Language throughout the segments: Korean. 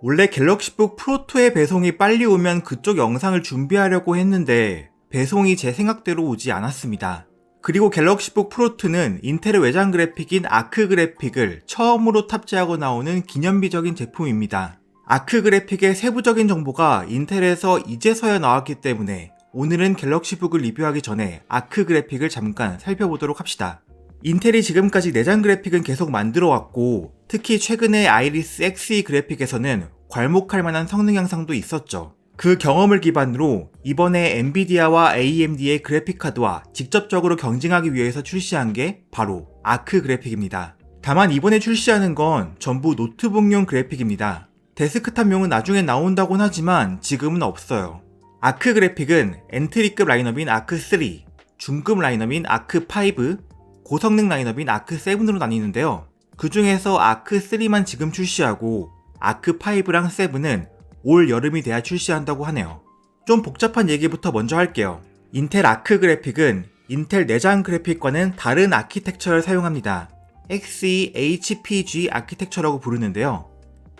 원래 갤럭시북 프로2의 배송이 빨리 오면 그쪽 영상을 준비하려고 했는데 배송이 제 생각대로 오지 않았습니다. 그리고 갤럭시북 프로2는 인텔의 외장 그래픽인 아크 그래픽을 처음으로 탑재하고 나오는 기념비적인 제품입니다. 아크 그래픽의 세부적인 정보가 인텔에서 이제서야 나왔기 때문에 오늘은 갤럭시북을 리뷰하기 전에 아크 그래픽을 잠깐 살펴보도록 합시다. 인텔이 지금까지 내장 그래픽은 계속 만들어왔고 특히 최근에 아이리스 Xe 그래픽에서는 괄목할 만한 성능 향상도 있었죠. 그 경험을 기반으로 이번에 엔비디아와 AMD의 그래픽카드와 직접적으로 경쟁하기 위해서 출시한 게 바로 아크 그래픽입니다. 다만 이번에 출시하는 건 전부 노트북용 그래픽입니다. 데스크탑용은 나중에 나온다곤 하지만 지금은 없어요. 아크 그래픽은 엔트리급 라인업인 아크3, 중급 라인업인 아크5, 고성능 라인업인 아크7으로 나뉘는데요. 그 중에서 아크3만 지금 출시하고 아크5랑 7은 올 여름이 돼야 출시한다고 하네요. 좀 복잡한 얘기부터 먼저 할게요. 인텔 아크 그래픽은 인텔 내장 그래픽과는 다른 아키텍처를 사용합니다. XeHPG 아키텍처라고 부르는데요.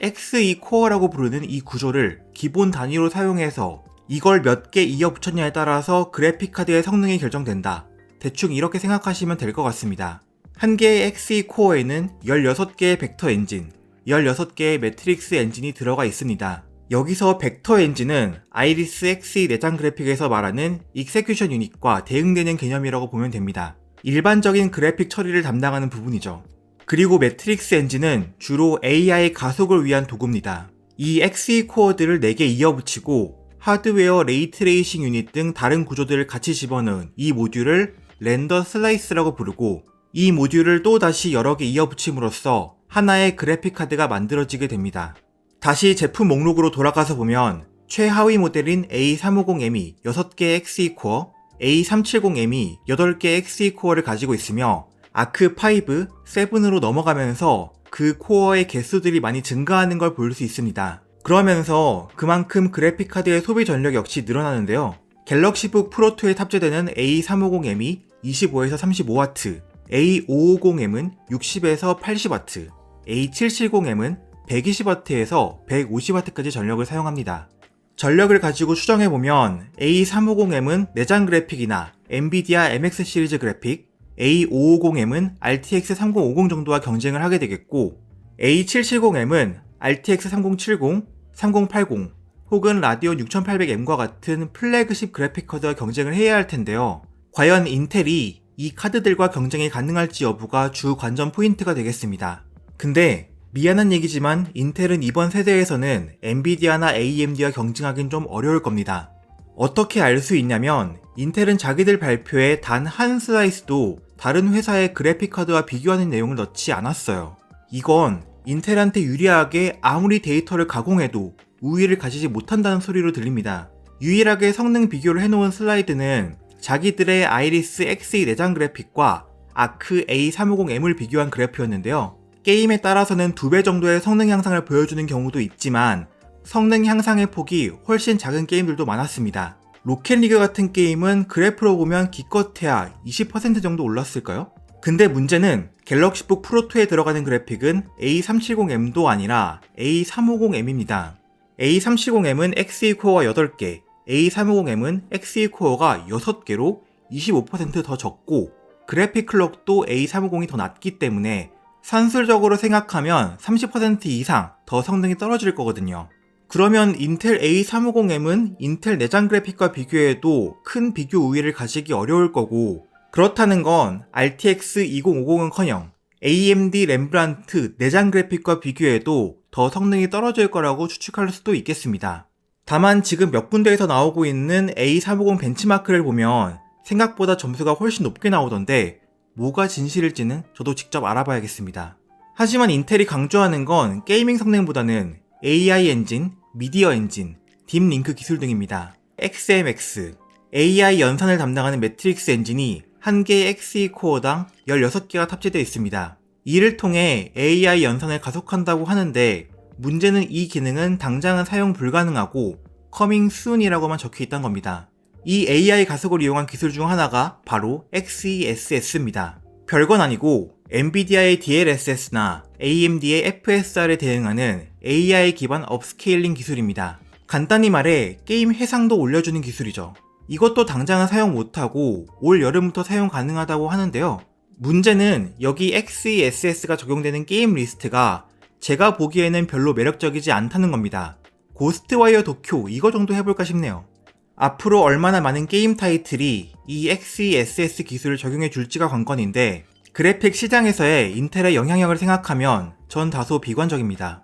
Xe 코어라고 부르는 이 구조를 기본 단위로 사용해서 이걸 몇 개 이어 붙였냐에 따라서 그래픽카드의 성능이 결정된다. 대충 이렇게 생각하시면 될 것 같습니다. 한 개의 Xe 코어에는 16개의 벡터 엔진, 16개의 매트릭스 엔진이 들어가 있습니다. 여기서 벡터 엔진은 아이리스 Xe 내장 그래픽에서 말하는 익세큐션 유닛과 대응되는 개념이라고 보면 됩니다. 일반적인 그래픽 처리를 담당하는 부분이죠. 그리고 매트릭스 엔진은 주로 AI 가속을 위한 도구입니다. 이 Xe 코어들을 4개 이어붙이고 하드웨어 레이트레이싱 유닛 등 다른 구조들을 같이 집어넣은 이 모듈을 렌더 슬라이스라고 부르고 이 모듈을 또 다시 여러 개 이어붙임으로써 하나의 그래픽 카드가 만들어지게 됩니다. 다시 제품 목록으로 돌아가서 보면 최하위 모델인 A350M이 6개의 Xe 코어, A370M이 8개의 Xe 코어를 가지고 있으며 아크5, 7으로 넘어가면서 그 코어의 개수들이 많이 증가하는 걸 볼 수 있습니다. 그러면서 그만큼 그래픽 카드의 소비 전력 역시 늘어나는데요. 갤럭시북 프로2에 탑재되는 A350M이 25에서 35W, A550M은 60에서 80W, A770M은 120W에서 150W까지 전력을 사용합니다. 전력을 가지고 추정해보면 A350M은 내장 그래픽이나 엔비디아 MX 시리즈 그래픽, A550M은 RTX 3050 정도와 경쟁을 하게 되겠고 A770M은 RTX 3070, 3080 혹은 라디온 6800M과 같은 플래그십 그래픽 카드와 경쟁을 해야 할 텐데요. 과연 인텔이 이 카드들과 경쟁이 가능할지 여부가 주 관전 포인트가 되겠습니다. 근데 미안한 얘기지만 인텔은 이번 세대에서는 엔비디아나 AMD와 경쟁하긴 좀 어려울 겁니다. 어떻게 알 수 있냐면 인텔은 자기들 발표에 단 한 슬라이스도 다른 회사의 그래픽 카드와 비교하는 내용을 넣지 않았어요. 이건 인텔한테 유리하게 아무리 데이터를 가공해도 우위를 가지지 못한다는 소리로 들립니다. 유일하게 성능 비교를 해놓은 슬라이드는 자기들의 아이리스 Xe 내장 그래픽과 아크 A350M을 비교한 그래프였는데요. 게임에 따라서는 2배 정도의 성능 향상을 보여주는 경우도 있지만 성능 향상의 폭이 훨씬 작은 게임들도 많았습니다. 로켓리그 같은 게임은 그래프로 보면 기껏해야 20% 정도 올랐을까요? 근데 문제는 갤럭시북 프로2에 들어가는 그래픽은 A370M도 아니라 A350M입니다. A370M은 Xe 코어가 8개, A350M은 Xe 코어가 6개로 25% 더 적고 그래픽 클럭도 A350이 더 낮기 때문에 산술적으로 생각하면 30% 이상 더 성능이 떨어질 거거든요. 그러면 인텔 A350M은 인텔 내장 그래픽과 비교해도 큰 비교 우위를 가지기 어려울 거고 그렇다는 건 RTX 2050은커녕 AMD 램브란트 내장 그래픽과 비교해도 더 성능이 떨어질 거라고 추측할 수도 있겠습니다. 다만 지금 몇 군데에서 나오고 있는 A350 벤치마크를 보면 생각보다 점수가 훨씬 높게 나오던데 뭐가 진실일지는 저도 직접 알아봐야겠습니다. 하지만 인텔이 강조하는 건 게이밍 성능보다는 AI 엔진, 미디어 엔진, 딥링크 기술 등입니다. XMX, AI 연산을 담당하는 매트릭스 엔진이 한 개의 Xe 코어당 16개가 탑재되어 있습니다. 이를 통해 AI 연산을 가속한다고 하는데 문제는 이 기능은 당장은 사용 불가능하고 coming soon이라고만 적혀 있단 겁니다. 이 AI 가속을 이용한 기술 중 하나가 바로 XeSS입니다. 별건 아니고 엔비디아의 DLSS나 AMD의 FSR에 대응하는 AI 기반 업스케일링 기술입니다. 간단히 말해 게임 해상도 올려주는 기술이죠. 이것도 당장은 사용 못하고 올 여름부터 사용 가능하다고 하는데요. 문제는 여기 XeSS가 적용되는 게임 리스트가 제가 보기에는 별로 매력적이지 않다는 겁니다. 고스트와이어 도쿄 이거 정도 해볼까 싶네요. 앞으로 얼마나 많은 게임 타이틀이 이 XeSS 기술을 적용해 줄지가 관건인데 그래픽 시장에서의 인텔의 영향력을 생각하면 전 다소 비관적입니다.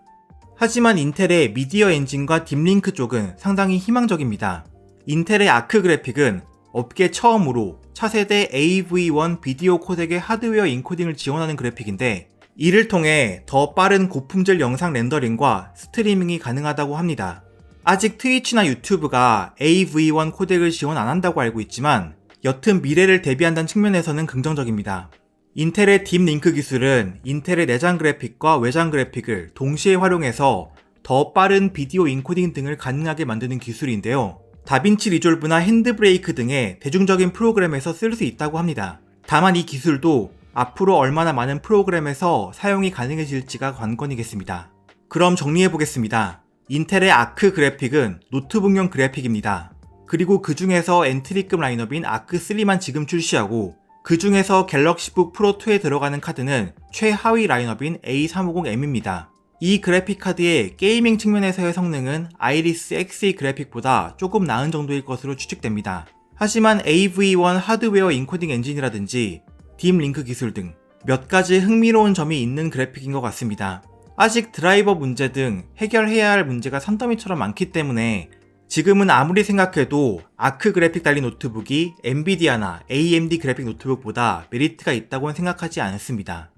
하지만 인텔의 미디어 엔진과 딥링크 쪽은 상당히 희망적입니다. 인텔의 아크 그래픽은 업계 처음으로 차세대 AV1 비디오 코덱의 하드웨어 인코딩을 지원하는 그래픽인데 이를 통해 더 빠른 고품질 영상 렌더링과 스트리밍이 가능하다고 합니다. 아직 트위치나 유튜브가 AV1 코덱을 지원 안 한다고 알고 있지만 여튼 미래를 대비한다는 측면에서는 긍정적입니다. 인텔의 딥링크 기술은 인텔의 내장 그래픽과 외장 그래픽을 동시에 활용해서 더 빠른 비디오 인코딩 등을 가능하게 만드는 기술인데요. 다빈치 리졸브나 핸드브레이크 등의 대중적인 프로그램에서 쓸 수 있다고 합니다. 다만 이 기술도 앞으로 얼마나 많은 프로그램에서 사용이 가능해질지가 관건이겠습니다. 그럼 정리해보겠습니다. 인텔의 아크 그래픽은 노트북용 그래픽입니다. 그리고 그 중에서 엔트리급 라인업인 아크3만 지금 출시하고 그 중에서 갤럭시북 프로2에 들어가는 카드는 최하위 라인업인 A350M입니다. 이 그래픽 카드의 게이밍 측면에서의 성능은 아이리스 Xe 그래픽보다 조금 나은 정도일 것으로 추측됩니다. 하지만 AV1 하드웨어 인코딩 엔진이라든지 딥링크 기술 등 몇 가지 흥미로운 점이 있는 그래픽인 것 같습니다. 아직 드라이버 문제 등 해결해야 할 문제가 산더미처럼 많기 때문에 지금은 아무리 생각해도 아크 그래픽 달린 노트북이 엔비디아나 AMD 그래픽 노트북보다 메리트가 있다고는 생각하지 않습니다.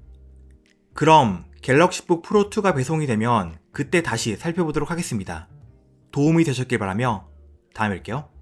그럼 갤럭시북 프로2가 배송이 되면 그때 다시 살펴보도록 하겠습니다. 도움이 되셨길 바라며 다음에 뵐게요.